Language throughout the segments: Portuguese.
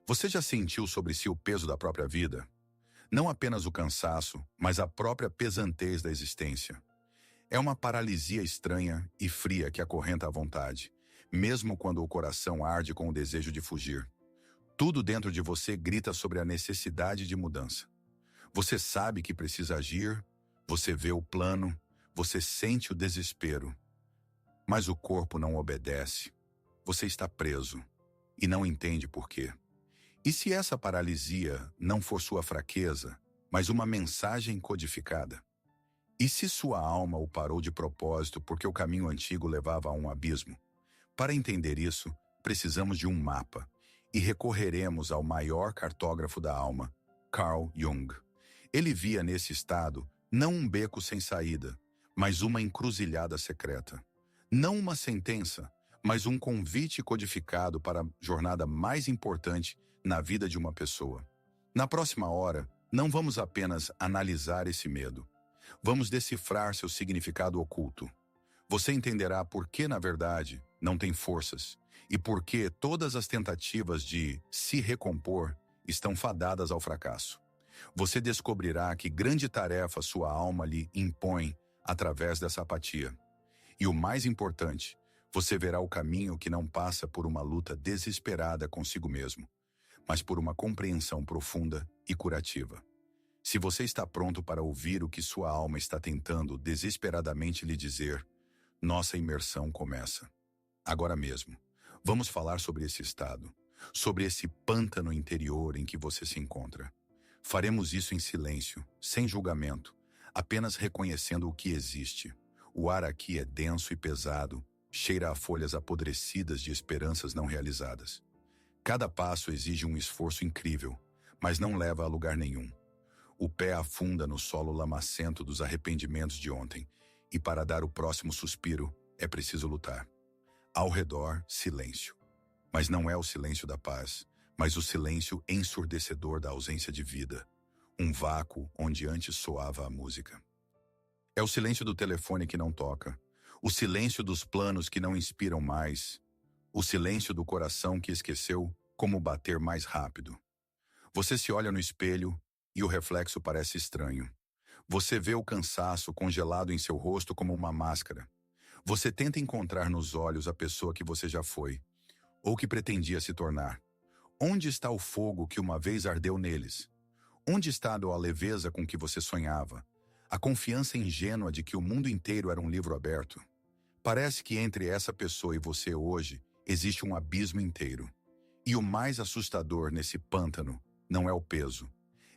Você já sentiu sobre si o peso da própria vida? Não apenas o cansaço, mas a própria pesantez da existência. É uma paralisia estranha e fria que acorrenta a vontade, mesmo quando o coração arde com o desejo de fugir. Tudo dentro de você grita sobre a necessidade de mudança. Você sabe que precisa agir, você vê o plano, você sente o desespero. Mas o corpo não obedece. Você está preso e não entende por quê. E se essa paralisia não for sua fraqueza, mas uma mensagem codificada? E se sua alma o parou de propósito porque o caminho antigo levava a um abismo? Para entender isso, precisamos de um mapa e recorreremos ao maior cartógrafo da alma, Carl Jung. Ele via nesse estado não um beco sem saída, mas uma encruzilhada secreta. Não uma sentença, mas um convite codificado para a jornada mais importante na vida de uma pessoa. Na próxima hora, não vamos apenas analisar esse medo. Vamos decifrar seu significado oculto. Você entenderá por que, na verdade, não tem forças e por que todas as tentativas de se recompor estão fadadas ao fracasso. Você descobrirá que grande tarefa sua alma lhe impõe através dessa apatia. E o mais importante, você verá o caminho que não passa por uma luta desesperada consigo mesmo, mas por uma compreensão profunda e curativa. Se você está pronto para ouvir o que sua alma está tentando desesperadamente lhe dizer, nossa imersão começa. Agora mesmo, vamos falar sobre esse estado, sobre esse pântano interior em que você se encontra. Faremos isso em silêncio, sem julgamento, apenas reconhecendo o que existe. O ar aqui é denso e pesado, cheira a folhas apodrecidas de esperanças não realizadas. Cada passo exige um esforço incrível, mas não leva a lugar nenhum. O pé afunda no solo lamacento dos arrependimentos de ontem, e para dar o próximo suspiro, é preciso lutar. Ao redor, silêncio. Mas não é o silêncio da paz, mas o silêncio ensurdecedor da ausência de vida. Um vácuo onde antes soava a música. É o silêncio do telefone que não toca, o silêncio dos planos que não inspiram mais, o silêncio do coração que esqueceu como bater mais rápido. Você se olha no espelho e o reflexo parece estranho. Você vê o cansaço congelado em seu rosto como uma máscara. Você tenta encontrar nos olhos a pessoa que você já foi, ou que pretendia se tornar. Onde está o fogo que uma vez ardeu neles? Onde está a leveza com que você sonhava? A confiança ingênua de que o mundo inteiro era um livro aberto? Parece que entre essa pessoa e você hoje existe um abismo inteiro. E o mais assustador nesse pântano não é o peso.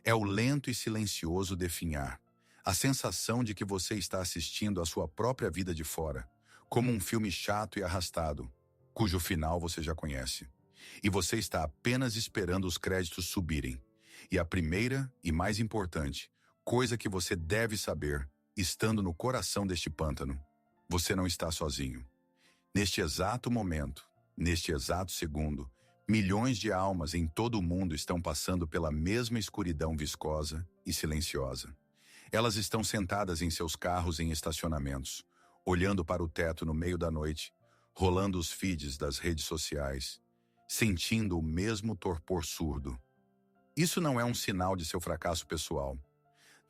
É o lento e silencioso definhar. A sensação de que você está assistindo a sua própria vida de fora, como um filme chato e arrastado, cujo final você já conhece. E você está apenas esperando os créditos subirem. E a primeira e mais importante coisa que você deve saber, estando no coração deste pântano, você não está sozinho. Neste exato momento, neste exato segundo, milhões de almas em todo o mundo estão passando pela mesma escuridão viscosa e silenciosa. Elas estão sentadas em seus carros em estacionamentos, olhando para o teto no meio da noite, rolando os feeds das redes sociais, sentindo o mesmo torpor surdo. Isso não é um sinal de seu fracasso pessoal.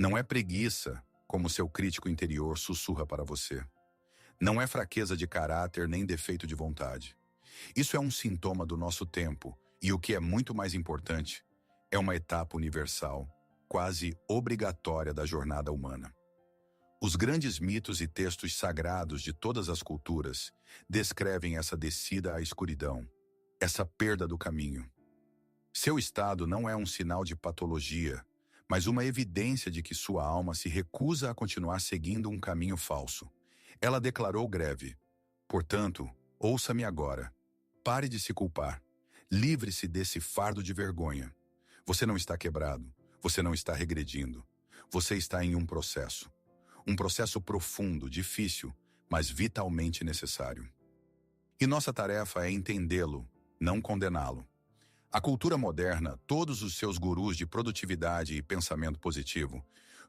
Não é preguiça, como seu crítico interior sussurra para você. Não é fraqueza de caráter nem defeito de vontade. Isso é um sintoma do nosso tempo e, o que é muito mais importante, é uma etapa universal, quase obrigatória da jornada humana. Os grandes mitos e textos sagrados de todas as culturas descrevem essa descida à escuridão, essa perda do caminho. Seu estado não é um sinal de patologia, mas uma evidência de que sua alma se recusa a continuar seguindo um caminho falso. Ela declarou greve. Portanto, ouça-me agora. Pare de se culpar. Livre-se desse fardo de vergonha. Você não está quebrado. Você não está regredindo. Você está em um processo. Um processo profundo, difícil, mas vitalmente necessário. E nossa tarefa é entendê-lo, não condená-lo. A cultura moderna, todos os seus gurus de produtividade e pensamento positivo,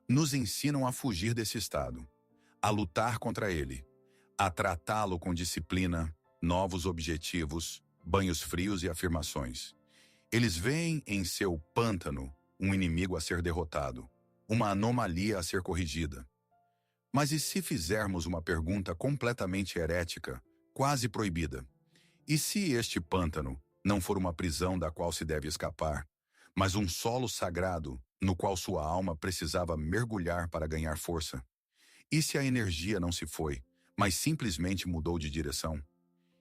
nos ensinam a fugir desse estado, a lutar contra ele, a tratá-lo com disciplina, novos objetivos, banhos frios e afirmações. Eles veem em seu pântano um inimigo a ser derrotado, uma anomalia a ser corrigida. Mas e se fizermos uma pergunta completamente herética, quase proibida? E se este pântano não for uma prisão da qual se deve escapar, mas um solo sagrado no qual sua alma precisava mergulhar para ganhar força? E se a energia não se foi, mas simplesmente mudou de direção?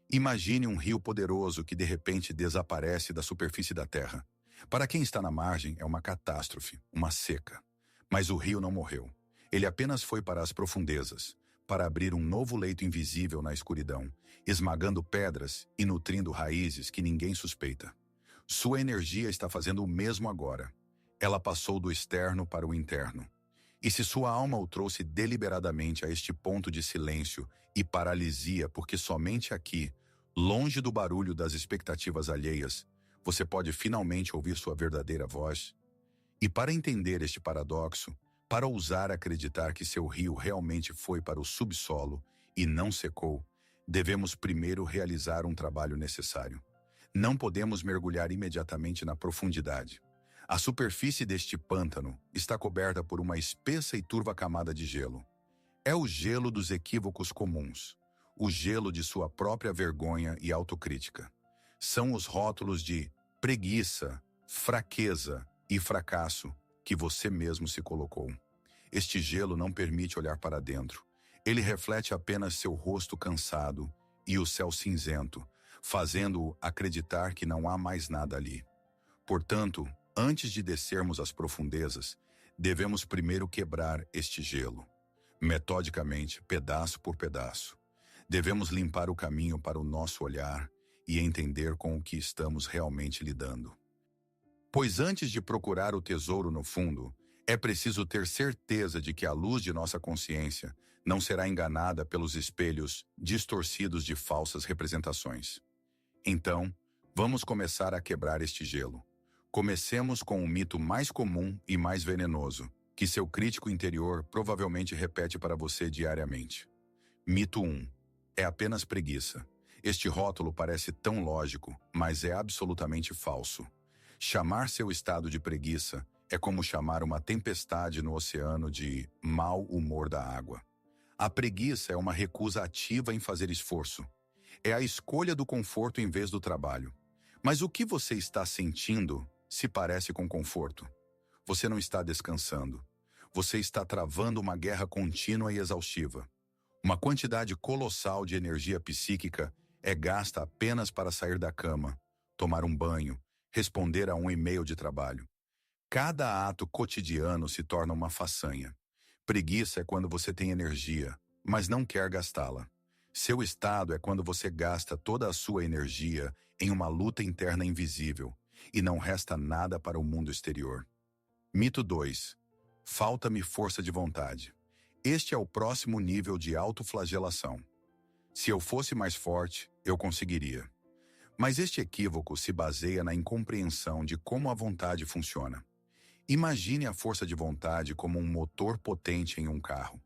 Imagine um rio poderoso que de repente desaparece da superfície da terra. Para quem está na margem, é uma catástrofe, uma seca. Mas o rio não morreu. Ele apenas foi para as profundezas, para abrir um novo leito invisível na escuridão, esmagando pedras e nutrindo raízes que ninguém suspeita. Sua energia está fazendo o mesmo agora. Ela passou do externo para o interno. E se sua alma o trouxe deliberadamente a este ponto de silêncio e paralisia, porque somente aqui, longe do barulho das expectativas alheias, você pode finalmente ouvir sua verdadeira voz? E para entender este paradoxo, para ousar acreditar que seu rio realmente foi para o subsolo e não secou, devemos primeiro realizar um trabalho necessário. Não podemos mergulhar imediatamente na profundidade. A superfície deste pântano está coberta por uma espessa e turva camada de gelo. É o gelo dos equívocos comuns, o gelo de sua própria vergonha e autocrítica. São os rótulos de preguiça, fraqueza e fracasso que você mesmo se colocou. Este gelo não permite olhar para dentro. Ele reflete apenas seu rosto cansado e o céu cinzento, fazendo-o acreditar que não há mais nada ali. Portanto, antes de descermos às profundezas, devemos primeiro quebrar este gelo, metodicamente, pedaço por pedaço. Devemos limpar o caminho para o nosso olhar e entender com o que estamos realmente lidando. Pois antes de procurar o tesouro no fundo, é preciso ter certeza de que a luz de nossa consciência não será enganada pelos espelhos distorcidos de falsas representações. Então, vamos começar a quebrar este gelo. Comecemos com o mito mais comum e mais venenoso, que seu crítico interior provavelmente repete para você diariamente. Mito 1. É apenas preguiça. Este rótulo parece tão lógico, mas é absolutamente falso. Chamar seu estado de preguiça é como chamar uma tempestade no oceano de mau humor da água. A preguiça é uma recusa ativa em fazer esforço. É a escolha do conforto em vez do trabalho. Mas o que você está sentindo se parece com conforto? Você não está descansando. Você está travando uma guerra contínua e exaustiva. Uma quantidade colossal de energia psíquica é gasta apenas para sair da cama, tomar um banho, responder a um e-mail de trabalho. Cada ato cotidiano se torna uma façanha. Preguiça é quando você tem energia, mas não quer gastá-la. Seu estado é quando você gasta toda a sua energia em uma luta interna invisível e não resta nada para o mundo exterior. Mito 2. Falta-me força de vontade. Este é o próximo nível de autoflagelação. Se eu fosse mais forte, eu conseguiria. Mas este equívoco se baseia na incompreensão de como a vontade funciona. Imagine a força de vontade como um motor potente em um carro.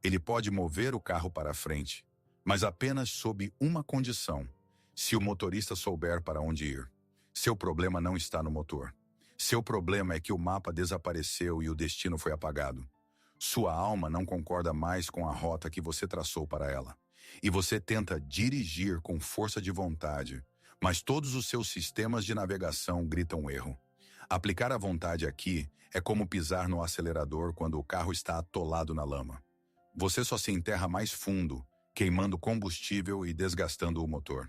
Ele pode mover o carro para frente, mas apenas sob uma condição: se o motorista souber para onde ir. Seu problema não está no motor. Seu problema é que o mapa desapareceu e o destino foi apagado. Sua alma não concorda mais com a rota que você traçou para ela. E você tenta dirigir com força de vontade, mas todos os seus sistemas de navegação gritam erro. Aplicar a vontade aqui é como pisar no acelerador quando o carro está atolado na lama. Você só se enterra mais fundo, queimando combustível e desgastando o motor.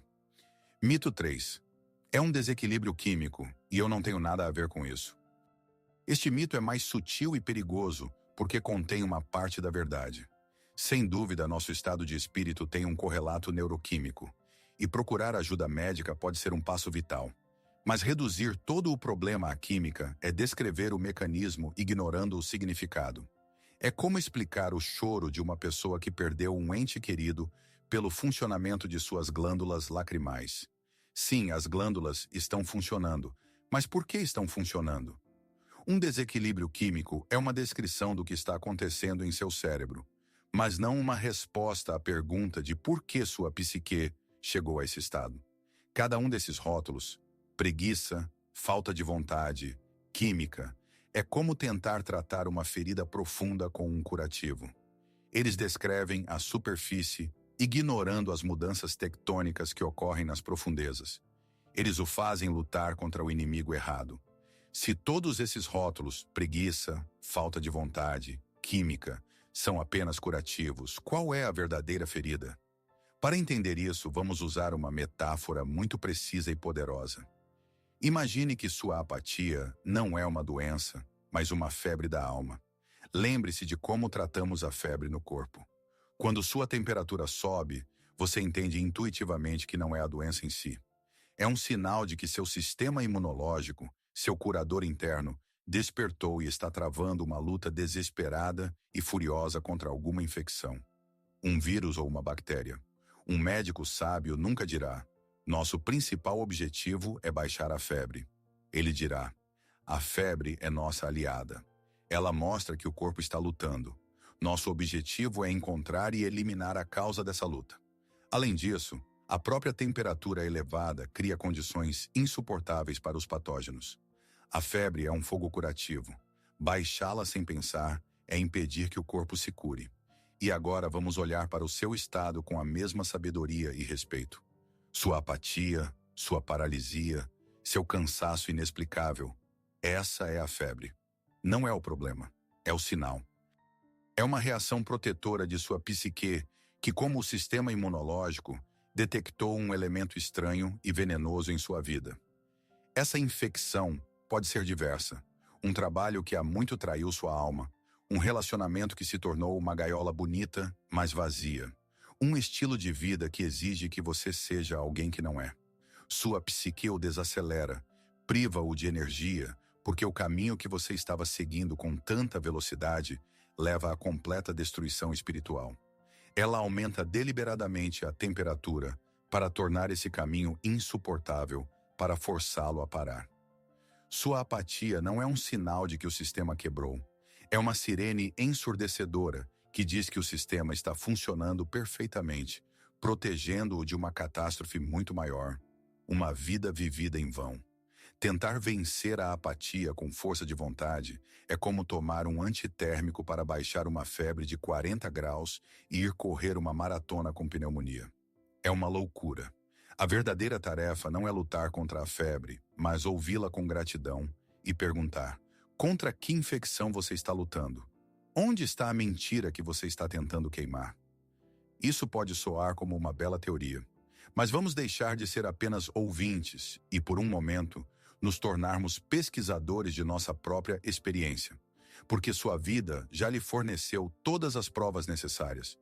Mito 3. É um desequilíbrio químico, e eu não tenho nada a ver com isso. Este mito é mais sutil e perigoso porque contém uma parte da verdade. Sem dúvida, nosso estado de espírito tem um correlato neuroquímico, e procurar ajuda médica pode ser um passo vital. Mas reduzir todo o problema à química é descrever o mecanismo ignorando o significado. É como explicar o choro de uma pessoa que perdeu um ente querido pelo funcionamento de suas glândulas lacrimais. Sim, as glândulas estão funcionando, mas por que estão funcionando? Um desequilíbrio químico é uma descrição do que está acontecendo em seu cérebro, mas não uma resposta à pergunta de por que sua psique chegou a esse estado. Cada um desses rótulos, preguiça, falta de vontade, química. É como tentar tratar uma ferida profunda com um curativo. Eles descrevem a superfície, ignorando as mudanças tectônicas que ocorrem nas profundezas. Eles o fazem lutar contra o inimigo errado. Se todos esses rótulos, preguiça, falta de vontade, química, são apenas curativos, qual é a verdadeira ferida? Para entender isso, vamos usar uma metáfora muito precisa e poderosa. Imagine que sua apatia não é uma doença, mas uma febre da alma. Lembre-se de como tratamos a febre no corpo. Quando sua temperatura sobe, você entende intuitivamente que não é a doença em si. É um sinal de que seu sistema imunológico, seu curador interno, despertou e está travando uma luta desesperada e furiosa contra alguma infecção. Um vírus ou uma bactéria. Um médico sábio nunca dirá: nosso principal objetivo é baixar a febre. Ele dirá: a febre é nossa aliada. Ela mostra que o corpo está lutando. Nosso objetivo é encontrar e eliminar a causa dessa luta. Além disso, a própria temperatura elevada cria condições insuportáveis para os patógenos. A febre é um fogo curativo. Baixá-la sem pensar é impedir que o corpo se cure. E agora vamos olhar para o seu estado com a mesma sabedoria e respeito. Sua apatia, sua paralisia, seu cansaço inexplicável. Essa é a febre. Não é o problema, é o sinal. É uma reação protetora de sua psique que, como o sistema imunológico, detectou um elemento estranho e venenoso em sua vida. Essa infecção pode ser diversa. Um trabalho que há muito traiu sua alma, um relacionamento que se tornou uma gaiola bonita, mas vazia, um estilo de vida que exige que você seja alguém que não é. Sua psique o desacelera, priva-o de energia, porque o caminho que você estava seguindo com tanta velocidade leva à completa destruição espiritual. Ela aumenta deliberadamente a temperatura para tornar esse caminho insuportável, para forçá-lo a parar. Sua apatia não é um sinal de que o sistema quebrou. É uma sirene ensurdecedora que diz que o sistema está funcionando perfeitamente, protegendo-o de uma catástrofe muito maior, uma vida vivida em vão. Tentar vencer a apatia com força de vontade é como tomar um antitérmico para baixar uma febre de 40 graus e ir correr uma maratona com pneumonia. É uma loucura. A verdadeira tarefa não é lutar contra a febre, mas ouvi-la com gratidão e perguntar: contra que infecção você está lutando? Onde está a mentira que você está tentando queimar? Isso pode soar como uma bela teoria, mas vamos deixar de ser apenas ouvintes e, por um momento, nos tornarmos pesquisadores de nossa própria experiência, porque sua vida já lhe forneceu todas as provas necessárias.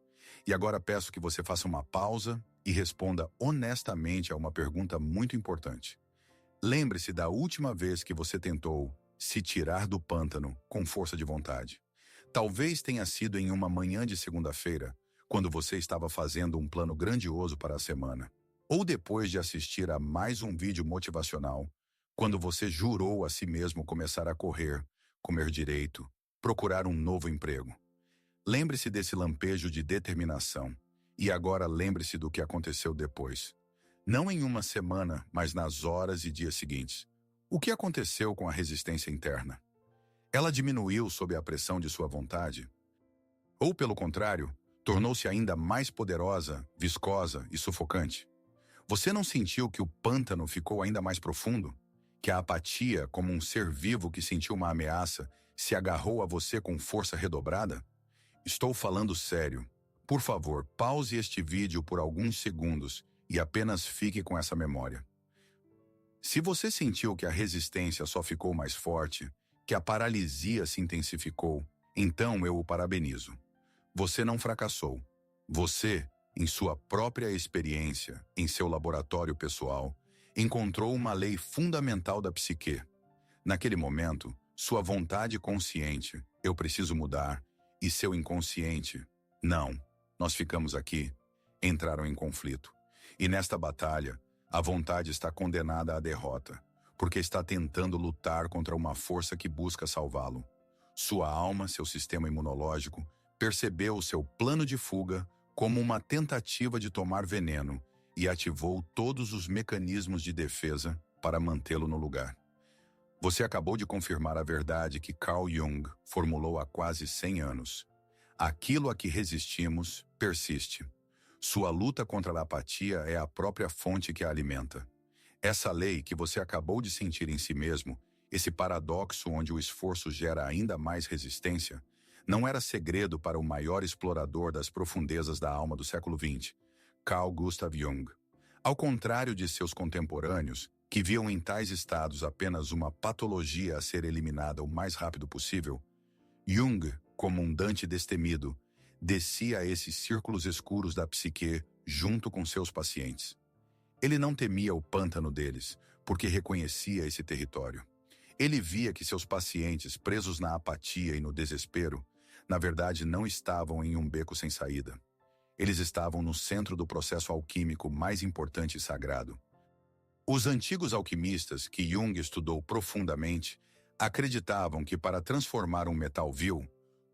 E agora peço que você faça uma pausa e responda honestamente a uma pergunta muito importante. Lembre-se da última vez que você tentou se tirar do pântano com força de vontade. Talvez tenha sido em uma manhã de segunda-feira, quando você estava fazendo um plano grandioso para a semana, ou depois de assistir a mais um vídeo motivacional, quando você jurou a si mesmo começar a correr, comer direito, procurar um novo emprego. Lembre-se desse lampejo de determinação, e agora lembre-se do que aconteceu depois. Não em uma semana, mas nas horas e dias seguintes. O que aconteceu com a resistência interna? Ela diminuiu sob a pressão de sua vontade? Ou, pelo contrário, tornou-se ainda mais poderosa, viscosa e sufocante? Você não sentiu que o pântano ficou ainda mais profundo? Que a apatia, como um ser vivo que sentiu uma ameaça, se agarrou a você com força redobrada? Estou falando sério. Por favor, pause este vídeo por alguns segundos e apenas fique com essa memória. Se você sentiu que a resistência só ficou mais forte, que a paralisia se intensificou, então eu o parabenizo. Você não fracassou. Você, em sua própria experiência, em seu laboratório pessoal, encontrou uma lei fundamental da psique. Naquele momento, sua vontade consciente, eu preciso mudar, e seu inconsciente, não, nós ficamos aqui, entraram em conflito. E nesta batalha, a vontade está condenada à derrota, porque está tentando lutar contra uma força que busca salvá-lo. Sua alma, seu sistema imunológico, percebeu o seu plano de fuga como uma tentativa de tomar veneno e ativou todos os mecanismos de defesa para mantê-lo no lugar. Você acabou de confirmar a verdade que Carl Jung formulou há quase 100 anos. Aquilo a que resistimos persiste. Sua luta contra a apatia é a própria fonte que a alimenta. Essa lei que você acabou de sentir em si mesmo, esse paradoxo onde o esforço gera ainda mais resistência, não era segredo para o maior explorador das profundezas da alma do século XX, Carl Gustav Jung. Ao contrário de seus contemporâneos, que viam em tais estados apenas uma patologia a ser eliminada o mais rápido possível, Jung, como um Dante destemido, descia a esses círculos escuros da psique junto com seus pacientes. Ele não temia o pântano deles, porque reconhecia esse território. Ele via que seus pacientes, presos na apatia e no desespero, na verdade não estavam em um beco sem saída. Eles estavam no centro do processo alquímico mais importante e sagrado. Os antigos alquimistas, que Jung estudou profundamente, acreditavam que para transformar um metal vil,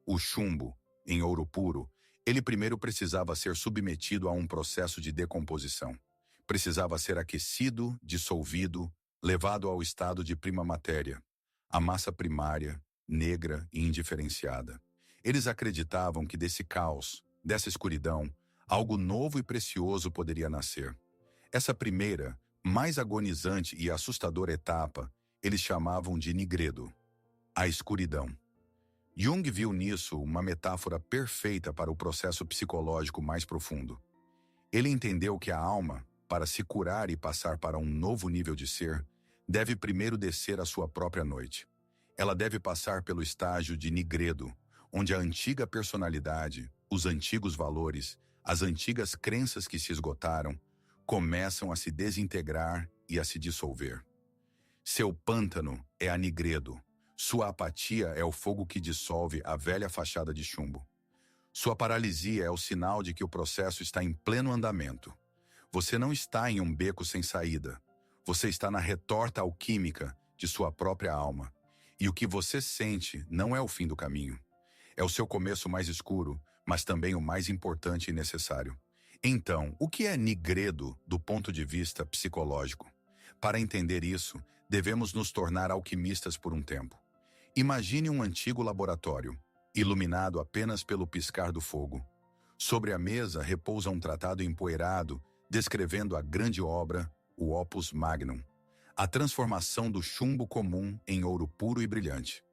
o chumbo, em ouro puro, ele primeiro precisava ser submetido a um processo de decomposição. Precisava ser aquecido, dissolvido, levado ao estado de prima matéria, a massa primária, negra e indiferenciada. Eles acreditavam que desse caos, dessa escuridão, algo novo e precioso poderia nascer. Essa primeira, mais agonizante e assustadora etapa, eles chamavam de nigredo, a escuridão. Jung viu nisso uma metáfora perfeita para o processo psicológico mais profundo. Ele entendeu que a alma, para se curar e passar para um novo nível de ser, deve primeiro descer à sua própria noite. Ela deve passar pelo estágio de nigredo, onde a antiga personalidade, os antigos valores, as antigas crenças que se esgotaram, começam a se desintegrar e a se dissolver. Seu pântano é a nigredo. Sua apatia é o fogo que dissolve a velha fachada de chumbo. Sua paralisia é o sinal de que o processo está em pleno andamento. Você não está em um beco sem saída. Você está na retorta alquímica de sua própria alma. E o que você sente não é o fim do caminho. É o seu começo mais escuro, mas também o mais importante e necessário. Então, o que é nigredo do ponto de vista psicológico? Para entender isso, devemos nos tornar alquimistas por um tempo. Imagine um antigo laboratório, iluminado apenas pelo piscar do fogo. Sobre a mesa repousa um tratado empoeirado, descrevendo a grande obra, o Opus Magnum, a transformação do chumbo comum em ouro puro e brilhante.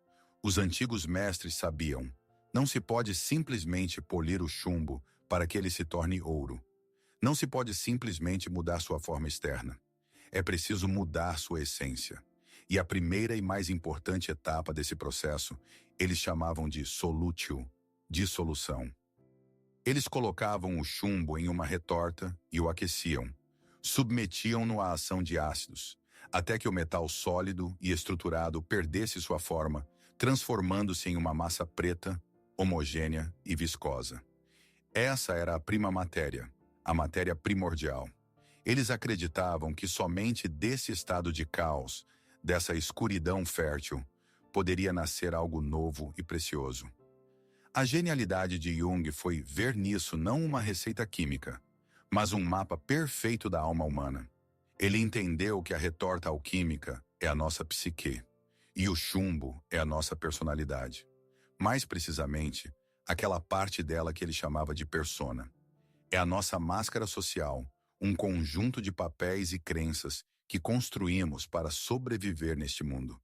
Os antigos mestres sabiam, não se pode simplesmente polir o chumbo para que ele se torne ouro. Não se pode simplesmente mudar sua forma externa. É preciso mudar sua essência. E a primeira e mais importante etapa desse processo, eles chamavam de solutio, dissolução. Eles colocavam o chumbo em uma retorta e o aqueciam. Submetiam-no à ação de ácidos, até que o metal sólido e estruturado perdesse sua forma, transformando-se em uma massa preta, homogênea e viscosa. Essa era a prima matéria, a matéria primordial. Eles acreditavam que somente desse estado de caos, dessa escuridão fértil, poderia nascer algo novo e precioso. A genialidade de Jung foi ver nisso não uma receita química, mas um mapa perfeito da alma humana. Ele entendeu que a retorta alquímica é a nossa psique, e o chumbo é a nossa personalidade. Mais precisamente, aquela parte dela que ele chamava de persona. É a nossa máscara social, um conjunto de papéis e crenças que construímos para sobreviver neste mundo.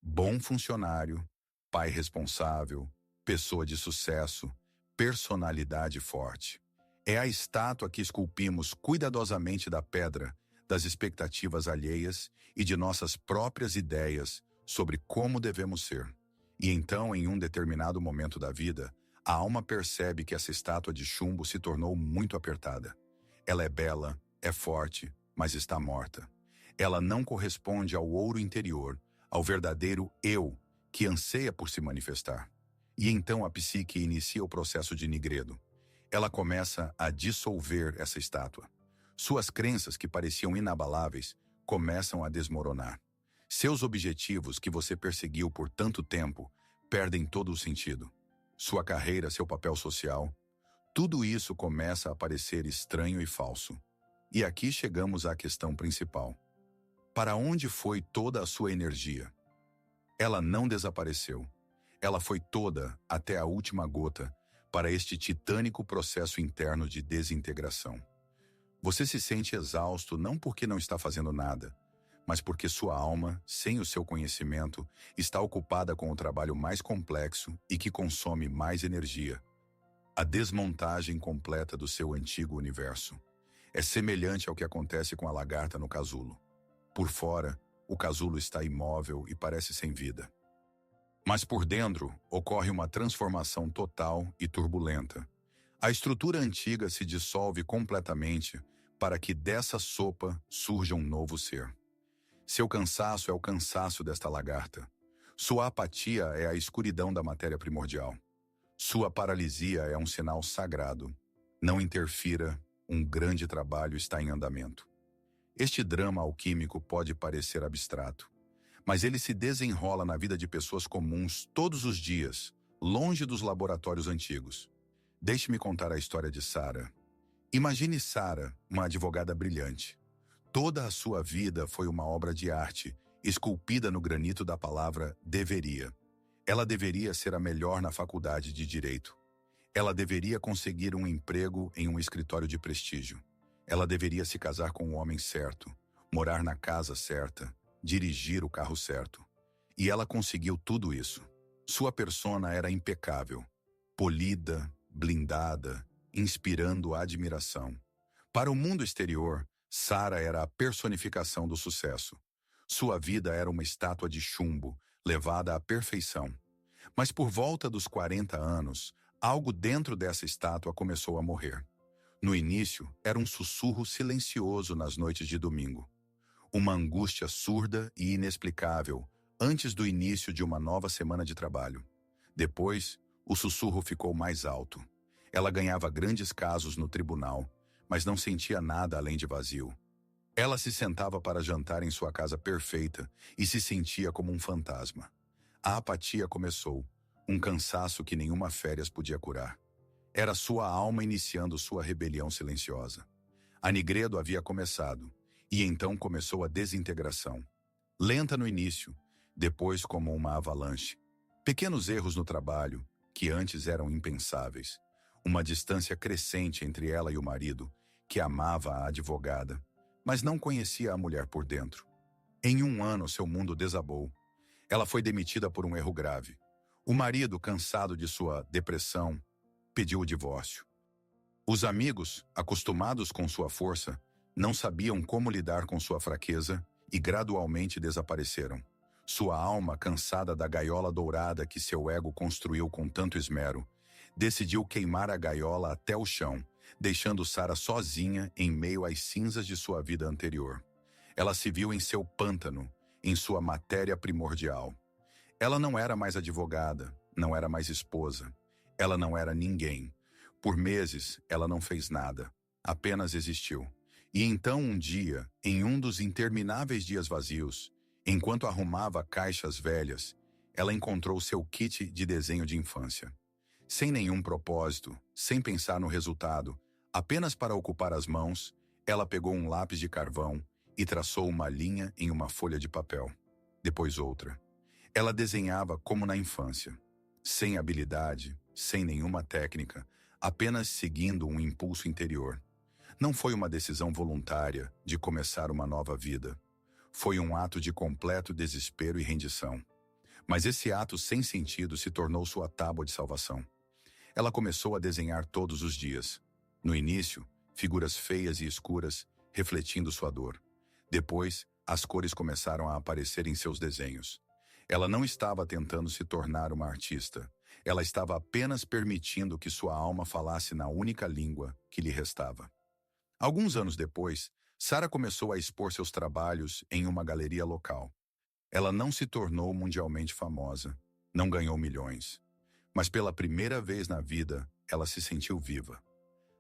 Bom funcionário, pai responsável, pessoa de sucesso, personalidade forte. É a estátua que esculpimos cuidadosamente da pedra, das expectativas alheias e de nossas próprias ideias sobre como devemos ser. E então, em um determinado momento da vida, a alma percebe que essa estátua de chumbo se tornou muito apertada. Ela é bela, é forte, mas está morta. Ela não corresponde ao ouro interior, ao verdadeiro eu, que anseia por se manifestar. E então a psique inicia o processo de nigredo. Ela começa a dissolver essa estátua. Suas crenças, que pareciam inabaláveis, começam a desmoronar. Seus objetivos, que você perseguiu por tanto tempo, perdem todo o sentido. Sua carreira, seu papel social, tudo isso começa a parecer estranho e falso. E aqui chegamos à questão principal. Para onde foi toda a sua energia? Ela não desapareceu. Ela foi toda, até a última gota, para este titânico processo interno de desintegração. Você se sente exausto não porque não está fazendo nada, mas porque sua alma, sem o seu conhecimento, está ocupada com o trabalho mais complexo e que consome mais energia. A desmontagem completa do seu antigo universo. É semelhante ao que acontece com a lagarta no casulo. Por fora, o casulo está imóvel e parece sem vida. Mas por dentro, ocorre uma transformação total e turbulenta. A estrutura antiga se dissolve completamente para que dessa sopa surja um novo ser. Seu cansaço é o cansaço desta lagarta. Sua apatia é a escuridão da matéria primordial. Sua paralisia é um sinal sagrado. Não interfira, um grande trabalho está em andamento. Este drama alquímico pode parecer abstrato, mas ele se desenrola na vida de pessoas comuns todos os dias, longe dos laboratórios antigos. Deixe-me contar a história de Sara. Imagine Sara, uma advogada brilhante. Toda a sua vida foi uma obra de arte, esculpida no granito da palavra deveria. Ela deveria ser a melhor na faculdade de Direito. Ela deveria conseguir um emprego em um escritório de prestígio. Ela deveria se casar com o homem certo, morar na casa certa, dirigir o carro certo. E ela conseguiu tudo isso. Sua persona era impecável, polida, blindada, inspirando admiração. Para o mundo exterior, Sara era a personificação do sucesso. Sua vida era uma estátua de chumbo, levada à perfeição. Mas por volta dos 40 anos, algo dentro dessa estátua começou a morrer. No início, era um sussurro silencioso nas noites de domingo. Uma angústia surda e inexplicável, antes do início de uma nova semana de trabalho. Depois, o sussurro ficou mais alto. Ela ganhava grandes casos no tribunal, mas não sentia nada além de vazio. Ela se sentava para jantar em sua casa perfeita e se sentia como um fantasma. A apatia começou, um cansaço que nenhuma férias podia curar. Era sua alma iniciando sua rebelião silenciosa. A Nigredo havia começado, e então começou a desintegração. Lenta no início, depois como uma avalanche. Pequenos erros no trabalho, que antes eram impensáveis. Uma distância crescente entre ela e o marido, que amava a advogada, mas não conhecia a mulher por dentro. Em um ano, seu mundo desabou. Ela foi demitida por um erro grave. O marido, cansado de sua depressão, pediu o divórcio. Os amigos, acostumados com sua força, não sabiam como lidar com sua fraqueza e gradualmente desapareceram. Sua alma, cansada da gaiola dourada que seu ego construiu com tanto esmero, decidiu queimar a gaiola até o chão, deixando Sara sozinha em meio às cinzas de sua vida anterior. Ela se viu em seu pântano, em sua matéria primordial. Ela não era mais advogada, não era mais esposa. Ela não era ninguém. Por meses, ela não fez nada, apenas existiu. E então um dia, em um dos intermináveis dias vazios, enquanto arrumava caixas velhas, ela encontrou seu kit de desenho de infância. Sem nenhum propósito, sem pensar no resultado, apenas para ocupar as mãos, ela pegou um lápis de carvão e traçou uma linha em uma folha de papel. Depois outra. Ela desenhava como na infância, sem habilidade, sem nenhuma técnica, apenas seguindo um impulso interior. Não foi uma decisão voluntária de começar uma nova vida. Foi um ato de completo desespero e rendição. Mas esse ato sem sentido se tornou sua tábua de salvação. Ela começou a desenhar todos os dias. No início, figuras feias e escuras, refletindo sua dor. Depois, as cores começaram a aparecer em seus desenhos. Ela não estava tentando se tornar uma artista. Ela estava apenas permitindo que sua alma falasse na única língua que lhe restava. Alguns anos depois, Sara começou a expor seus trabalhos em uma galeria local. Ela não se tornou mundialmente famosa, não ganhou milhões. Mas pela primeira vez na vida, ela se sentiu viva.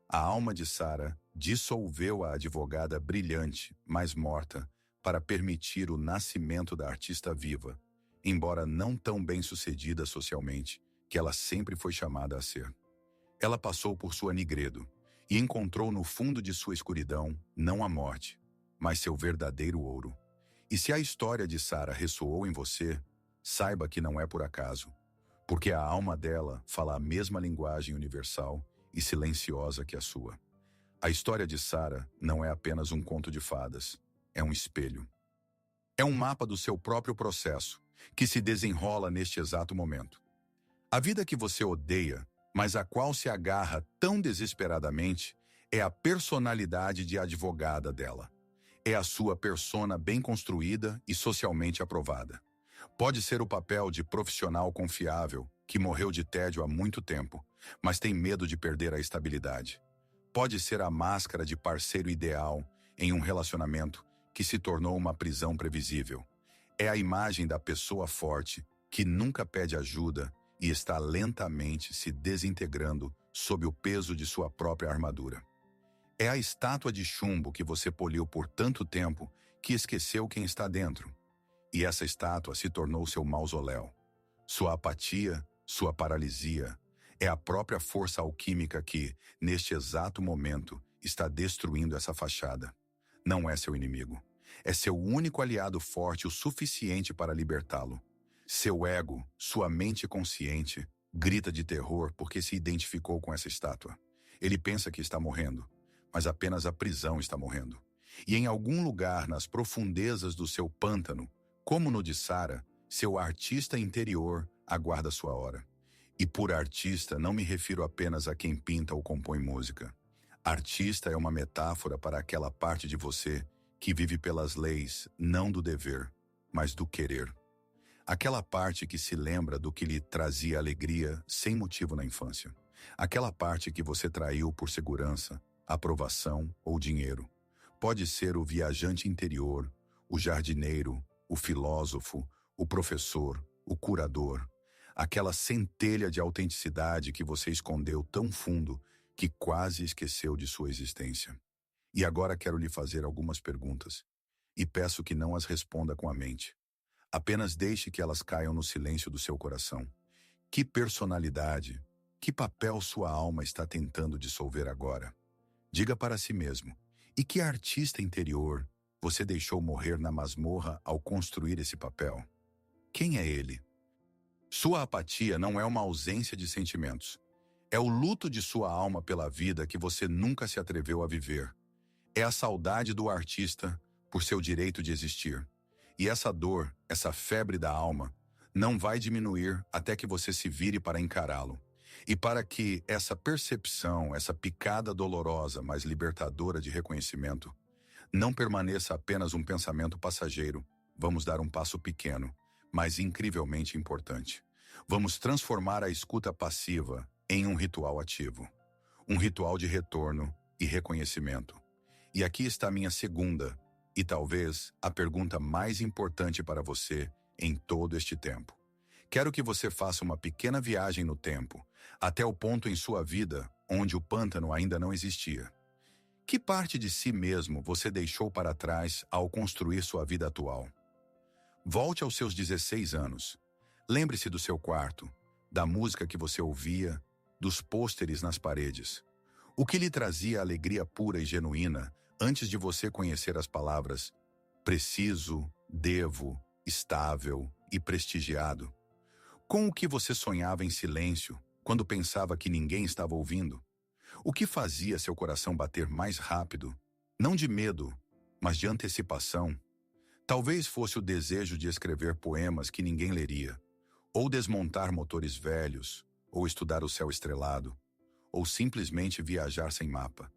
A alma de Sara dissolveu a advogada brilhante, mas morta, para permitir o nascimento da artista viva, embora não tão bem-sucedida socialmente, que ela sempre foi chamada a ser. Ela passou por sua Nigredo e encontrou no fundo de sua escuridão não a morte, mas seu verdadeiro ouro. E se a história de Sara ressoou em você, saiba que não é por acaso, porque a alma dela fala a mesma linguagem universal e silenciosa que a sua. A história de Sarah não é apenas um conto de fadas, é um espelho. É um mapa do seu próprio processo, que se desenrola neste exato momento. A vida que você odeia, mas a qual se agarra tão desesperadamente, é a personalidade de advogada dela. É a sua persona bem construída e socialmente aprovada. Pode ser o papel de profissional confiável, que morreu de tédio há muito tempo, mas tem medo de perder a estabilidade. Pode ser a máscara de parceiro ideal em um relacionamento que se tornou uma prisão previsível. É a imagem da pessoa forte, que nunca pede ajuda e está lentamente se desintegrando sob o peso de sua própria armadura. É a estátua de chumbo que você poliu por tanto tempo que esqueceu quem está dentro. E essa estátua se tornou seu mausoléu. Sua apatia, sua paralisia, é a própria força alquímica que, neste exato momento, está destruindo essa fachada. Não é seu inimigo. É seu único aliado forte o suficiente para libertá-lo. Seu ego, sua mente consciente, grita de terror porque se identificou com essa estátua. Ele pensa que está morrendo, mas apenas a prisão está morrendo. E em algum lugar nas profundezas do seu pântano, como no de Sarah, seu artista interior aguarda sua hora. E por artista não me refiro apenas a quem pinta ou compõe música. Artista é uma metáfora para aquela parte de você que vive pelas leis, não do dever, mas do querer. Aquela parte que se lembra do que lhe trazia alegria sem motivo na infância. Aquela parte que você traiu por segurança, aprovação ou dinheiro. Pode ser o viajante interior, o jardineiro, o filósofo, o professor, o curador. Aquela centelha de autenticidade que você escondeu tão fundo que quase esqueceu de sua existência. E agora quero lhe fazer algumas perguntas, e peço que não as responda com a mente. Apenas deixe que elas caiam no silêncio do seu coração. Que personalidade, que papel sua alma está tentando dissolver agora? Diga para si mesmo, e que artista interior você deixou morrer na masmorra ao construir esse papel? Quem é ele? Sua apatia não é uma ausência de sentimentos. É o luto de sua alma pela vida que você nunca se atreveu a viver. É a saudade do artista por seu direito de existir. E essa dor, essa febre da alma, não vai diminuir até que você se vire para encará-lo. E para que essa percepção, essa picada dolorosa, mas libertadora de reconhecimento, não permaneça apenas um pensamento passageiro, vamos dar um passo pequeno, mas incrivelmente importante. Vamos transformar a escuta passiva em um ritual ativo. Um ritual de retorno e reconhecimento. E aqui está a minha segunda, e talvez a pergunta mais importante para você em todo este tempo. Quero que você faça uma pequena viagem no tempo, até o ponto em sua vida onde o pântano ainda não existia. Que parte de si mesmo você deixou para trás ao construir sua vida atual? Volte aos seus 16 anos. Lembre-se do seu quarto, da música que você ouvia, dos pôsteres nas paredes. O que lhe trazia alegria pura e genuína antes de você conhecer as palavras preciso, devo, estável e prestigiado? Com o que você sonhava em silêncio quando pensava que ninguém estava ouvindo? O que fazia seu coração bater mais rápido, não de medo, mas de antecipação? Talvez fosse o desejo de escrever poemas que ninguém leria, ou desmontar motores velhos, ou estudar o céu estrelado, ou simplesmente viajar sem mapa.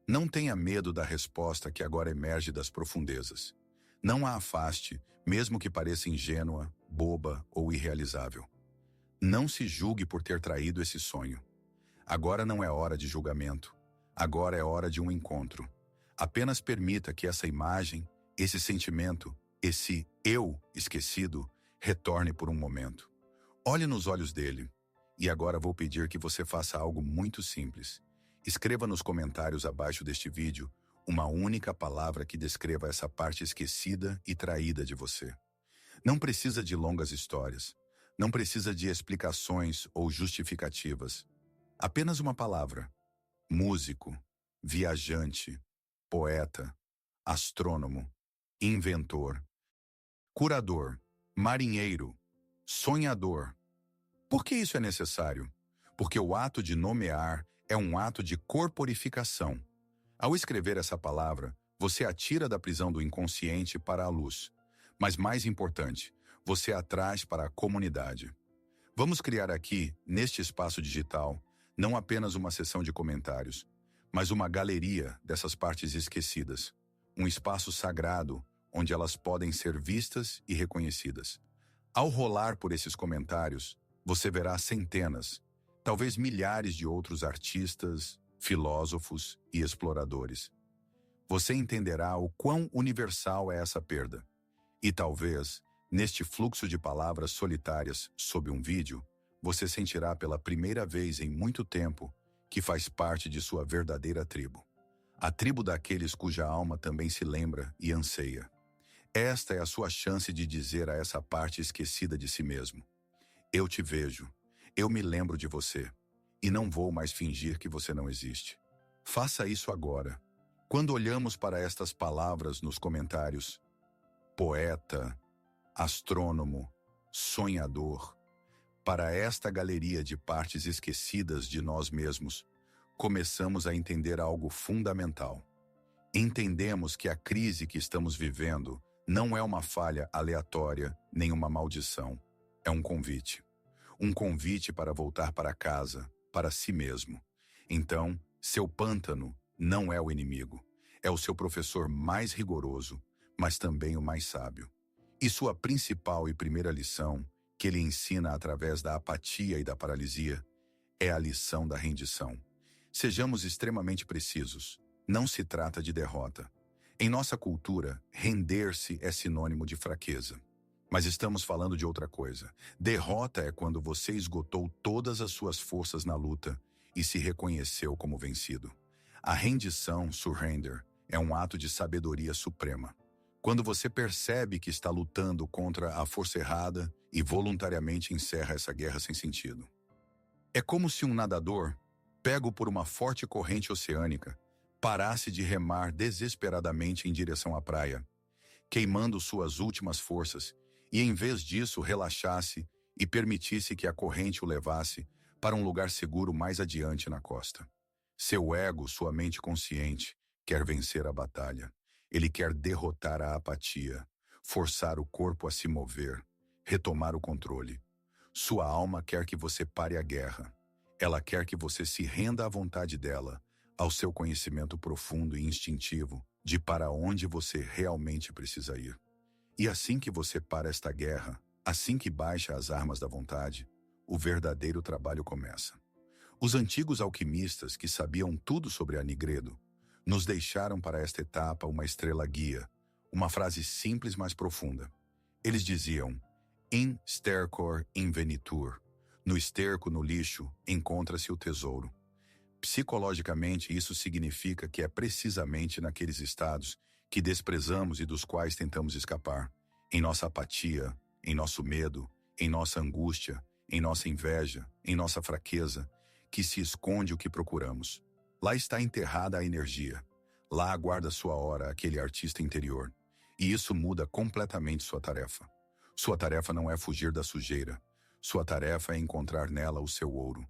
Não tenha medo da resposta que agora emerge das profundezas. Não a afaste, mesmo que pareça ingênua, boba ou irrealizável. Não se julgue por ter traído esse sonho. Agora não é hora de julgamento. Agora é hora de um encontro. Apenas permita que essa imagem, esse sentimento, esse eu esquecido, retorne por um momento. Olhe nos olhos dele. E agora vou pedir que você faça algo muito simples. Escreva nos comentários abaixo deste vídeo uma única palavra que descreva essa parte esquecida e traída de você. Não precisa de longas histórias. Não precisa de explicações ou justificativas. Apenas uma palavra. Músico, viajante, poeta, astrônomo, inventor, curador, marinheiro, sonhador. Por que isso é necessário? Porque o ato de nomear é um ato de corporificação. Ao escrever essa palavra, você a tira da prisão do inconsciente para a luz. Mas mais importante, você a traz para a comunidade. Vamos criar aqui, neste espaço digital, não apenas uma sessão de comentários, mas uma galeria dessas partes esquecidas. Um espaço sagrado onde elas podem ser vistas e reconhecidas. Ao rolar por esses comentários, você verá centenas, talvez milhares de outros artistas, filósofos e exploradores. Você entenderá o quão universal é essa perda. E talvez, neste fluxo de palavras solitárias sob um vídeo, você sentirá pela primeira vez em muito tempo que faz parte de sua verdadeira tribo. A tribo daqueles cuja alma também se lembra e anseia. Esta é a sua chance de dizer a essa parte esquecida de si mesmo: eu te vejo, eu me lembro de você, e não vou mais fingir que você não existe. Faça isso agora. Quando olhamos para estas palavras nos comentários, poeta, astrônomo, sonhador, para esta galeria de partes esquecidas de nós mesmos, começamos a entender algo fundamental. Entendemos que a crise que estamos vivendo não é uma falha aleatória nem uma maldição. É um convite. Um convite para voltar para casa, para si mesmo. Então, seu pântano não é o inimigo. É o seu professor mais rigoroso, mas também o mais sábio. E sua principal e primeira lição, que ele ensina através da apatia e da paralisia, é a lição da rendição. Sejamos extremamente precisos. Não se trata de derrota. Em nossa cultura, render-se é sinônimo de fraqueza. Mas estamos falando de outra coisa. Derrota é quando você esgotou todas as suas forças na luta e se reconheceu como vencido. A rendição, surrender, é um ato de sabedoria suprema. Quando você percebe que está lutando contra a força errada e voluntariamente encerra essa guerra sem sentido. É como se um nadador, pego por uma forte corrente oceânica, parasse de remar desesperadamente em direção à praia, queimando suas últimas forças, e em vez disso relaxasse e permitisse que a corrente o levasse para um lugar seguro mais adiante na costa. Seu ego, sua mente consciente, quer vencer a batalha. Ele quer derrotar a apatia, forçar o corpo a se mover, retomar o controle. Sua alma quer que você pare a guerra. Ela quer que você se renda à vontade dela, ao seu conhecimento profundo e instintivo de para onde você realmente precisa ir. E assim que você para esta guerra, assim que baixa as armas da vontade, o verdadeiro trabalho começa. Os antigos alquimistas que sabiam tudo sobre a Nigredo nos deixaram para esta etapa uma estrela guia, uma frase simples mas profunda. Eles diziam: in stercor invenitur. No esterco, no lixo, encontra-se o tesouro. Psicologicamente, isso significa que é precisamente naqueles estados que desprezamos e dos quais tentamos escapar. Em nossa apatia, em nosso medo, em nossa angústia, em nossa inveja, em nossa fraqueza, que se esconde o que procuramos. Lá está enterrada a energia. Lá aguarda sua hora aquele artista interior. E isso muda completamente sua tarefa. Sua tarefa não é fugir da sujeira. Sua tarefa é encontrar nela o seu ouro.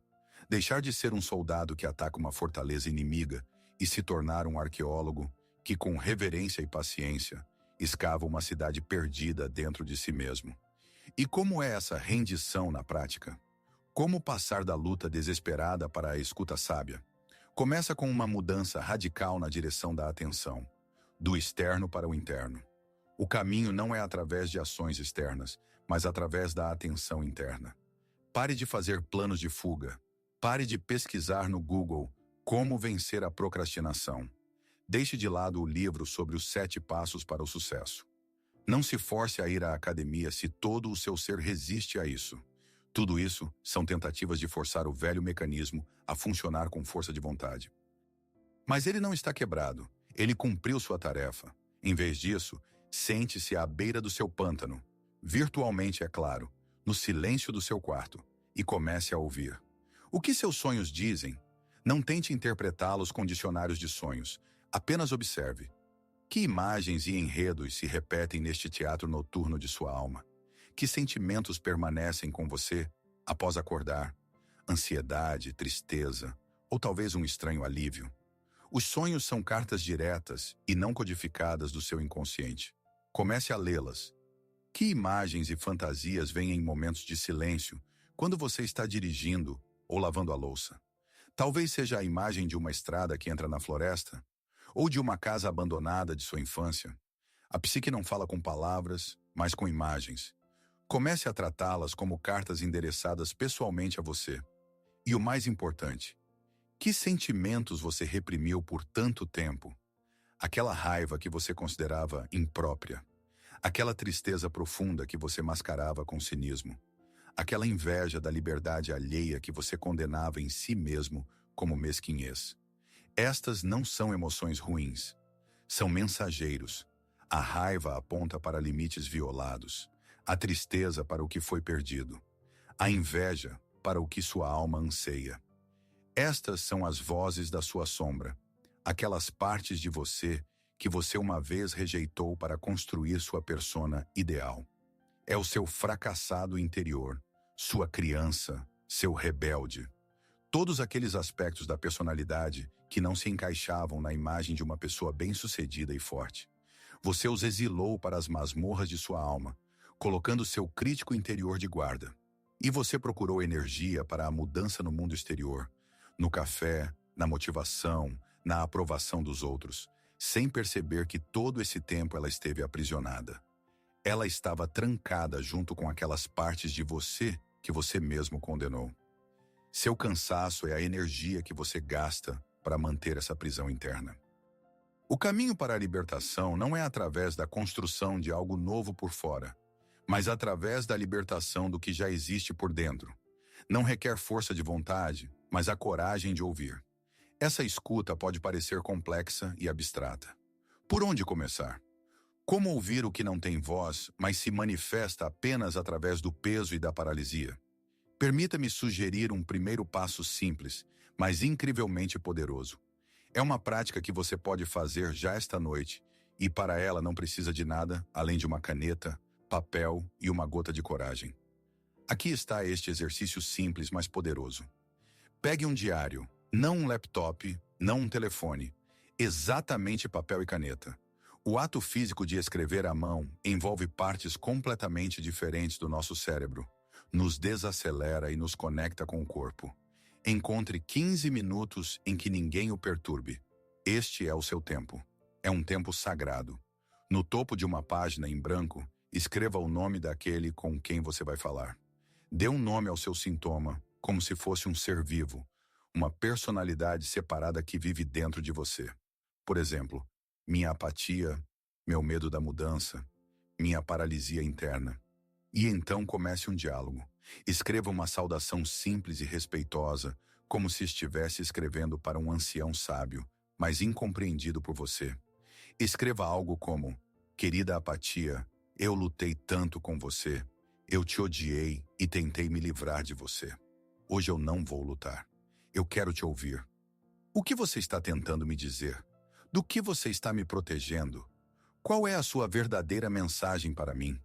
Deixar de ser um soldado que ataca uma fortaleza inimiga e se tornar um arqueólogo que, com reverência e paciência, escava uma cidade perdida dentro de si mesmo. E como é essa rendição na prática? Como passar da luta desesperada para a escuta sábia? Começa com uma mudança radical na direção da atenção, do externo para o interno. O caminho não é através de ações externas, mas através da atenção interna. Pare de fazer planos de fuga. Pare de pesquisar no Google como vencer a procrastinação. Deixe de lado o livro sobre os 7 passos para o sucesso. Não se force a ir à academia se todo o seu ser resiste a isso. Tudo isso são tentativas de forçar o velho mecanismo a funcionar com força de vontade. Mas ele não está quebrado. Ele cumpriu sua tarefa. Em vez disso, sente-se à beira do seu pântano, virtualmente, é claro, no silêncio do seu quarto, e comece a ouvir. O que seus sonhos dizem? Não tente interpretá-los com dicionários de sonhos. Apenas observe. Que imagens e enredos se repetem neste teatro noturno de sua alma? Que sentimentos permanecem com você após acordar? Ansiedade, tristeza ou talvez um estranho alívio? Os sonhos são cartas diretas e não codificadas do seu inconsciente. Comece a lê-las. Que imagens e fantasias vêm em momentos de silêncio quando você está dirigindo ou lavando a louça? Talvez seja a imagem de uma estrada que entra na floresta ou de uma casa abandonada de sua infância. A psique não fala com palavras, mas com imagens. Comece a tratá-las como cartas endereçadas pessoalmente a você. E o mais importante, que sentimentos você reprimiu por tanto tempo? Aquela raiva que você considerava imprópria. Aquela tristeza profunda que você mascarava com cinismo. Aquela inveja da liberdade alheia que você condenava em si mesmo como mesquinhez. Estas não são emoções ruins. São mensageiros. A raiva aponta para limites violados. A tristeza para o que foi perdido. A inveja para o que sua alma anseia. Estas são as vozes da sua sombra. Aquelas partes de você que você uma vez rejeitou para construir sua persona ideal. É o seu fracassado interior, sua criança, seu rebelde. Todos aqueles aspectos da personalidade que não se encaixavam na imagem de uma pessoa bem-sucedida e forte. Você os exilou para as masmorras de sua alma, colocando seu crítico interior de guarda. E você procurou energia para a mudança no mundo exterior, no café, na motivação, na aprovação dos outros, sem perceber que todo esse tempo ela esteve aprisionada. Ela estava trancada junto com aquelas partes de você que você mesmo condenou. Seu cansaço é a energia que você gasta para manter essa prisão interna. O caminho para a libertação não é através da construção de algo novo por fora, mas através da libertação do que já existe por dentro. Não requer força de vontade, mas a coragem de ouvir. Essa escuta pode parecer complexa e abstrata. Por onde começar? Como ouvir o que não tem voz, mas se manifesta apenas através do peso e da paralisia? Permita-me sugerir um primeiro passo simples, mas incrivelmente poderoso. É uma prática que você pode fazer já esta noite, e para ela não precisa de nada além de uma caneta, papel e uma gota de coragem. Aqui está este exercício simples, mas poderoso. Pegue um diário, não um laptop, não um telefone, exatamente papel e caneta. O ato físico de escrever à mão envolve partes completamente diferentes do nosso cérebro, nos desacelera e nos conecta com o corpo. Encontre 15 minutos em que ninguém o perturbe. Este é o seu tempo. É um tempo sagrado. No topo de uma página em branco, escreva o nome daquele com quem você vai falar. Dê um nome ao seu sintoma, como se fosse um ser vivo, uma personalidade separada que vive dentro de você. Por exemplo, minha apatia, meu medo da mudança, minha paralisia interna. E então comece um diálogo. Escreva uma saudação simples e respeitosa, como se estivesse escrevendo para um ancião sábio, mas incompreendido por você. Escreva algo como: querida apatia, eu lutei tanto com você, eu te odiei e tentei me livrar de você. Hoje eu não vou lutar. Eu quero te ouvir. O que você está tentando me dizer? Do que você está me protegendo? Qual é a sua verdadeira mensagem para mim?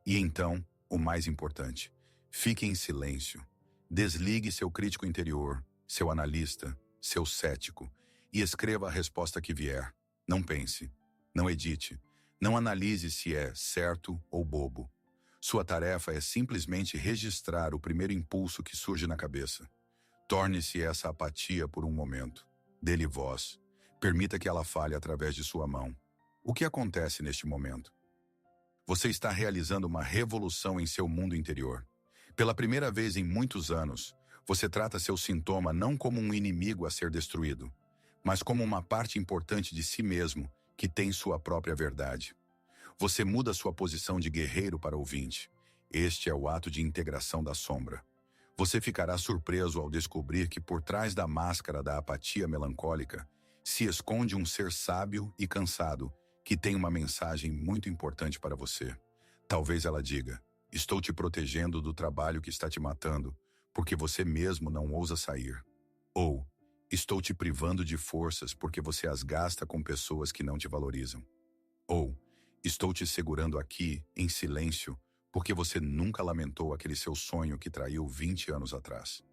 E então, o mais importante, fique em silêncio. Desligue seu crítico interior, seu analista, seu cético, e escreva a resposta que vier. Não pense, não edite, não analise se é certo ou bobo. Sua tarefa é simplesmente registrar o primeiro impulso que surge na cabeça. Torne-se essa apatia por um momento. Dê-lhe voz. Permita que ela fale através de sua mão. O que acontece neste momento? Você está realizando uma revolução em seu mundo interior. Pela primeira vez em muitos anos, você trata seu sintoma não como um inimigo a ser destruído, mas como uma parte importante de si mesmo que tem sua própria verdade. Você muda sua posição de guerreiro para ouvinte. Este é o ato de integração da sombra. Você ficará surpreso ao descobrir que por trás da máscara da apatia melancólica se esconde um ser sábio e cansado que tem uma mensagem muito importante para você. Talvez ela diga: estou te protegendo do trabalho que está te matando, porque você mesmo não ousa sair. Ou, estou te privando de forças porque você as gasta com pessoas que não te valorizam. Ou, estou te segurando aqui, em silêncio, porque você nunca lamentou aquele seu sonho que traiu 20 anos atrás.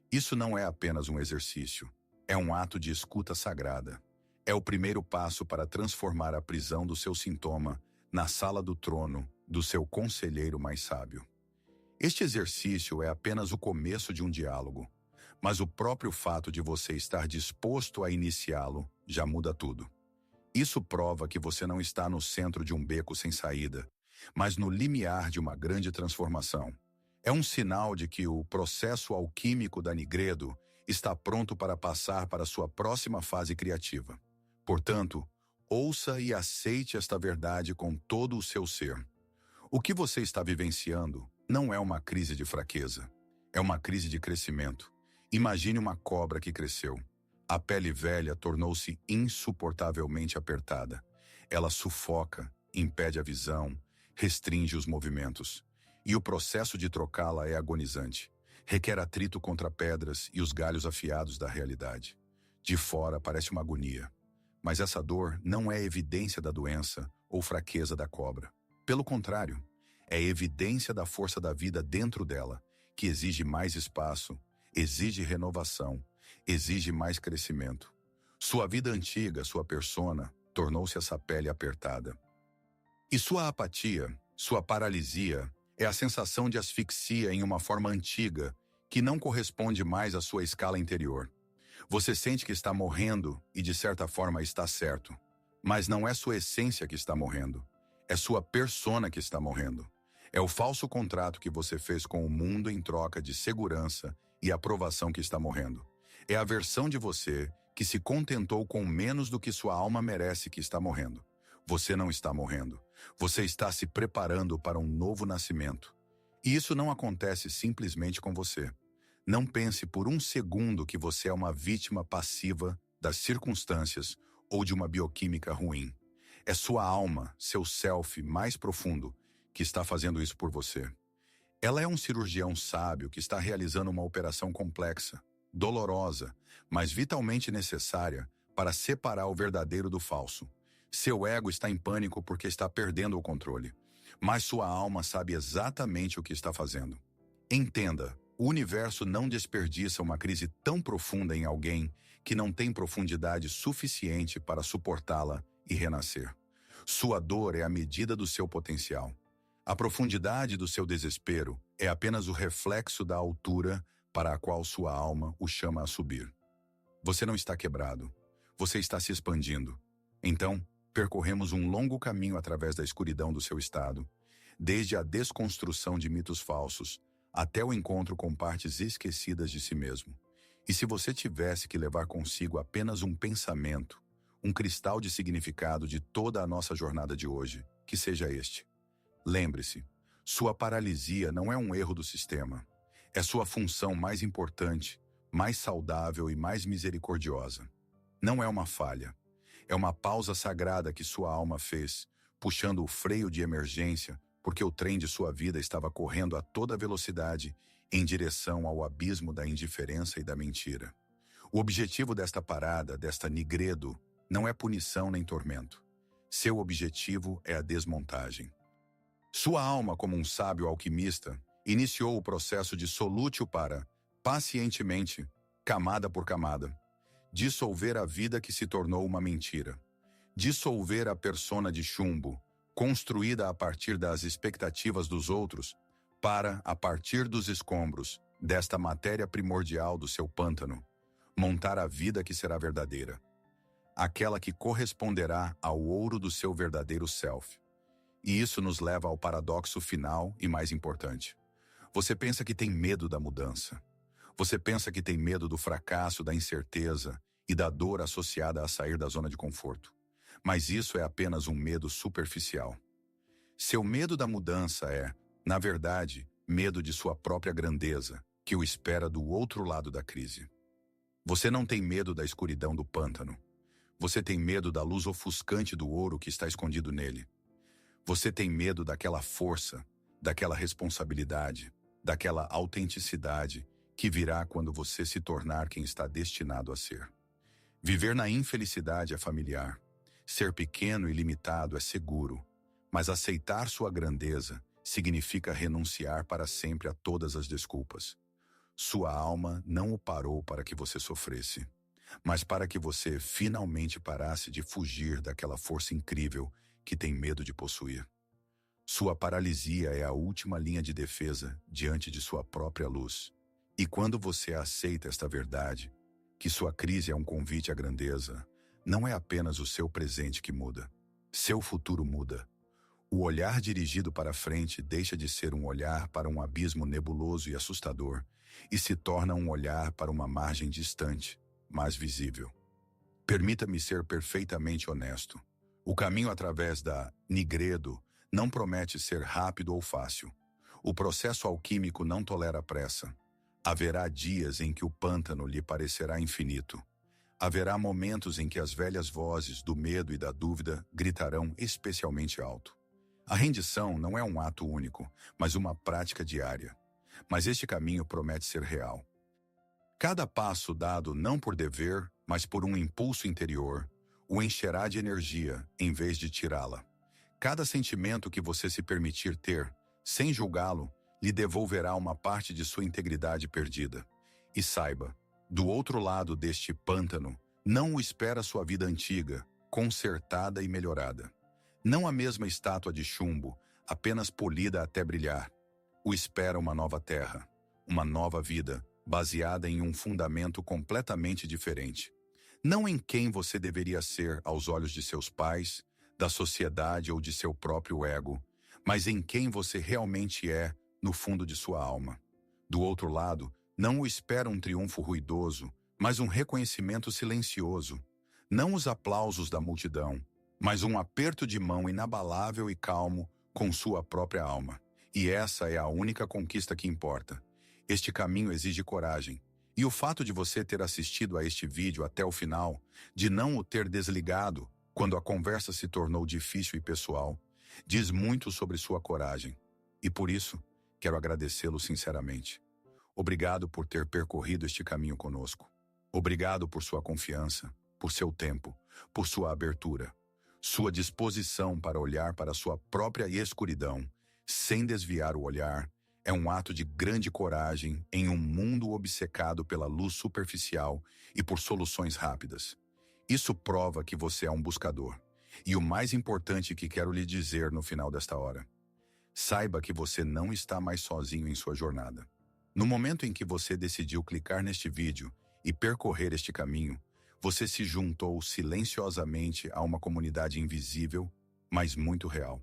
Isso não é apenas um exercício, é um ato de escuta sagrada. É o primeiro passo para transformar a prisão do seu sintoma na sala do trono do seu conselheiro mais sábio. Este exercício é apenas o começo de um diálogo, mas o próprio fato de você estar disposto a iniciá-lo já muda tudo. Isso prova que você não está no centro de um beco sem saída, mas no limiar de uma grande transformação. É um sinal de que o processo alquímico da Nigredo está pronto para passar para sua próxima fase criativa. Portanto, ouça e aceite esta verdade com todo o seu ser. O que você está vivenciando não é uma crise de fraqueza, é uma crise de crescimento. Imagine uma cobra que cresceu. A pele velha tornou-se insuportavelmente apertada. Ela sufoca, impede a visão, restringe os movimentos. E o processo de trocá-la é agonizante. Requer atrito contra pedras e os galhos afiados da realidade. De fora parece uma agonia. Mas essa dor não é evidência da doença ou fraqueza da cobra. Pelo contrário, é evidência da força da vida dentro dela, que exige mais espaço, exige renovação, exige mais crescimento. Sua vida antiga, sua persona, tornou-se essa pele apertada. E sua apatia, sua paralisia, é a sensação de asfixia em uma forma antiga, que não corresponde mais à sua escala interior. Você sente que está morrendo e de certa forma está certo. Mas não é sua essência que está morrendo. É sua persona que está morrendo. É o falso contrato que você fez com o mundo em troca de segurança e aprovação que está morrendo. É a versão de você que se contentou com menos do que sua alma merece que está morrendo. Você não está morrendo. Você está se preparando para um novo nascimento. E isso não acontece simplesmente com você. Não pense por um segundo que você é uma vítima passiva das circunstâncias ou de uma bioquímica ruim. É sua alma, seu self mais profundo, que está fazendo isso por você. Ela é um cirurgião sábio que está realizando uma operação complexa, dolorosa, mas vitalmente necessária para separar o verdadeiro do falso. Seu ego está em pânico porque está perdendo o controle, mas sua alma sabe exatamente o que está fazendo. Entenda, o universo não desperdiça uma crise tão profunda em alguém que não tem profundidade suficiente para suportá-la e renascer. Sua dor é a medida do seu potencial. A profundidade do seu desespero é apenas o reflexo da altura para a qual sua alma o chama a subir. Você não está quebrado. Você está se expandindo. Então, percorremos um longo caminho através da escuridão do seu estado, desde a desconstrução de mitos falsos até o encontro com partes esquecidas de si mesmo. E se você tivesse que levar consigo apenas um pensamento, um cristal de significado de toda a nossa jornada de hoje, que seja este. Lembre-se, sua paralisia não é um erro do sistema. É sua função mais importante, mais saudável e mais misericordiosa. Não é uma falha. É uma pausa sagrada que sua alma fez, puxando o freio de emergência, porque o trem de sua vida estava correndo a toda velocidade em direção ao abismo da indiferença e da mentira. O objetivo desta parada, desta Nigredo, não é punição nem tormento. Seu objetivo é a desmontagem. Sua alma, como um sábio alquimista, iniciou o processo de solútil para, pacientemente, camada por camada, dissolver a vida que se tornou uma mentira. Dissolver a persona de chumbo, construída a partir das expectativas dos outros, para, a partir dos escombros, desta matéria primordial do seu pântano, montar a vida que será verdadeira. Aquela que corresponderá ao ouro do seu verdadeiro self. E isso nos leva ao paradoxo final e mais importante. Você pensa que tem medo da mudança. Você pensa que tem medo do fracasso, da incerteza e da dor associada a sair da zona de conforto. Mas isso é apenas um medo superficial. Seu medo da mudança é, na verdade, medo de sua própria grandeza, que o espera do outro lado da crise. Você não tem medo da escuridão do pântano. Você tem medo da luz ofuscante do ouro que está escondido nele. Você tem medo daquela força, daquela responsabilidade, daquela autenticidade que virá quando você se tornar quem está destinado a ser. Viver na infelicidade é familiar. Ser pequeno e limitado é seguro. Mas aceitar sua grandeza significa renunciar para sempre a todas as desculpas. Sua alma não o parou para que você sofresse, mas para que você finalmente parasse de fugir daquela força incrível que tem medo de possuir. Sua paralisia é a última linha de defesa diante de sua própria luz. E quando você aceita esta verdade, que sua crise é um convite à grandeza, não é apenas o seu presente que muda. Seu futuro muda. O olhar dirigido para frente deixa de ser um olhar para um abismo nebuloso e assustador e se torna um olhar para uma margem distante, mas visível. Permita-me ser perfeitamente honesto. O caminho através da Nigredo não promete ser rápido ou fácil. O processo alquímico não tolera pressa. Haverá dias em que o pântano lhe parecerá infinito. Haverá momentos em que as velhas vozes do medo e da dúvida gritarão especialmente alto. A rendição não é um ato único, mas uma prática diária. Mas este caminho promete ser real. Cada passo dado não por dever, mas por um impulso interior, o encherá de energia em vez de tirá-la. Cada sentimento que você se permitir ter, sem julgá-lo, lhe devolverá uma parte de sua integridade perdida. E saiba, do outro lado deste pântano, não o espera sua vida antiga, consertada e melhorada. Não a mesma estátua de chumbo, apenas polida até brilhar. O espera uma nova terra, uma nova vida, baseada em um fundamento completamente diferente. Não em quem você deveria ser aos olhos de seus pais, da sociedade ou de seu próprio ego, mas em quem você realmente é no fundo de sua alma. Do outro lado, não o espera um triunfo ruidoso, mas um reconhecimento silencioso. Não os aplausos da multidão, mas um aperto de mão inabalável e calmo com sua própria alma. E essa é a única conquista que importa. Este caminho exige coragem. E o fato de você ter assistido a este vídeo até o final, de não o ter desligado quando a conversa se tornou difícil e pessoal, diz muito sobre sua coragem. E por isso, quero agradecê-lo sinceramente. Obrigado por ter percorrido este caminho conosco. Obrigado por sua confiança, por seu tempo, por sua abertura, sua disposição para olhar para sua própria escuridão, sem desviar o olhar, é um ato de grande coragem em um mundo obcecado pela luz superficial e por soluções rápidas. Isso prova que você é um buscador. E o mais importante que quero lhe dizer no final desta hora: saiba que você não está mais sozinho em sua jornada. No momento em que você decidiu clicar neste vídeo e percorrer este caminho, você se juntou silenciosamente a uma comunidade invisível, mas muito real.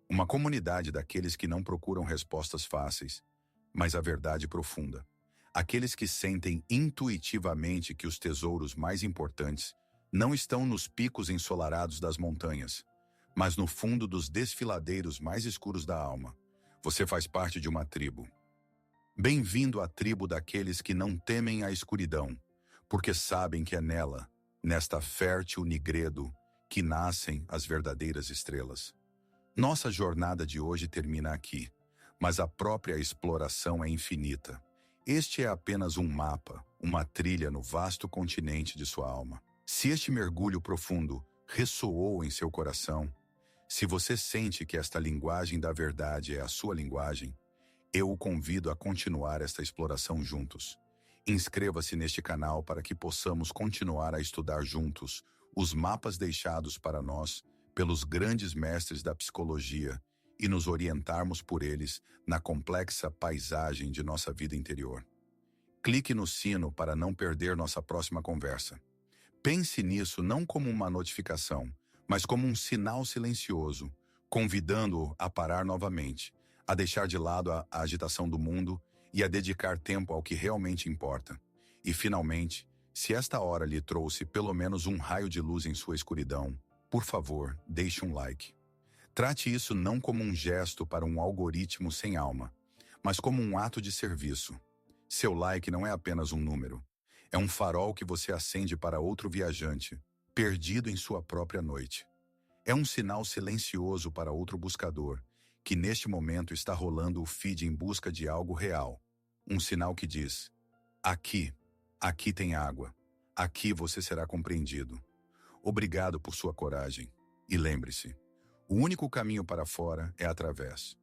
Uma comunidade daqueles que não procuram respostas fáceis, mas a verdade profunda. Aqueles que sentem intuitivamente que os tesouros mais importantes não estão nos picos ensolarados das montanhas, mas no fundo dos desfiladeiros mais escuros da alma. Você faz parte de uma tribo. Bem-vindo à tribo daqueles que não temem a escuridão, porque sabem que é nela, nesta fértil Nigredo, que nascem as verdadeiras estrelas. Nossa jornada de hoje termina aqui, mas a própria exploração é infinita. Este é apenas um mapa, uma trilha no vasto continente de sua alma. Se este mergulho profundo ressoou em seu coração, se você sente que esta linguagem da verdade é a sua linguagem, eu o convido a continuar esta exploração juntos. Inscreva-se neste canal para que possamos continuar a estudar juntos os mapas deixados para nós pelos grandes mestres da psicologia e nos orientarmos por eles na complexa paisagem de nossa vida interior. Clique no sino para não perder nossa próxima conversa. Pense nisso não como uma notificação, mas como um sinal silencioso, convidando-o a parar novamente, a deixar de lado a agitação do mundo e a dedicar tempo ao que realmente importa. E, finalmente, se esta hora lhe trouxe pelo menos um raio de luz em sua escuridão, por favor, deixe um like. Trate isso não como um gesto para um algoritmo sem alma, mas como um ato de serviço. Seu like não é apenas um número. É um farol que você acende para outro viajante, perdido em sua própria noite. É um sinal silencioso para outro buscador, que neste momento está rolando o feed em busca de algo real. Um sinal que diz: aqui tem água. Aqui você será compreendido. Obrigado por sua coragem. E lembre-se, o único caminho para fora é através.